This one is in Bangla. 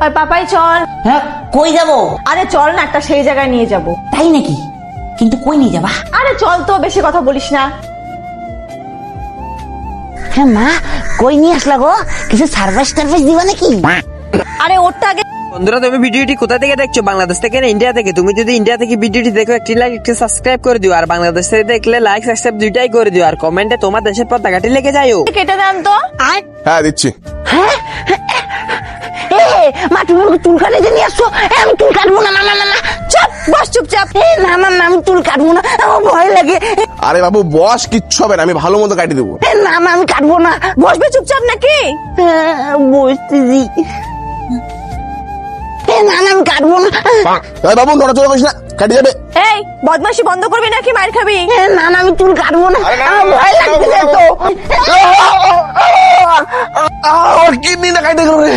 আর পাপাই চল। হ্যাঁ, কই যাবো? আরে চল না, একটা সেই জায়গায় নিয়ে যাব। তাই নাকি? কিন্তু কই নিয়ে যাবা? আরে চল তো, বেশি কথা বলিস না। হ্যাঁ মা, কই নিয়ে আসলা গো? কিছু সারপ্রাইজ টারপ্রাইজ দিবা নাকি? আরে ওরটা আগে। বন্ধুরা, তুমি ভিডিওটি কোথা থেকে দেখছো? বাংলাদেশ থেকে না ইন্ডিয়া থেকে? তুমি যদি ইন্ডিয়া থেকে ভিডিওটি দেখো, একটি লাইক একটি সাবস্ক্রাইব করে দিও। আর বাংলাদেশ থেকে দেখলে লাইক সাবস্ক্রাইব দুইটাই করে দিও। আর কমেন্টে তোমার দেশের পতাকাটি লিখে যাইও। কেটে দেন তো। হ্যাঁ দিচ্ছি। মা তুমি আমাকে চুল কাটিয়ে নিয়ে আসছো। আমি চুল কাটবো না। না না না না, চুপ, বস চুপচাপ। না না না, আমি চুল কাটবো না, আমার ভয় লাগে। আরে বাবু বস, কিচ্ছু হবে না, আমি ভালো মতো কাটিয়ে দেবো। না না, আমি কাটবো না। বসবে চুপচাপ নাকি? বসতেছি। না না, আমি কাটবো না। এই বাবু নড়াচড়া করিস না, কাটিয়ে যাবে। এই বদমাশি বন্ধ করবি নাকি মার খাবি? না না, আমি চুল কাটবো না, আরে না, আমার ভয় না, লাগছে না, তো। কিডনি না কাটতে গেল রে।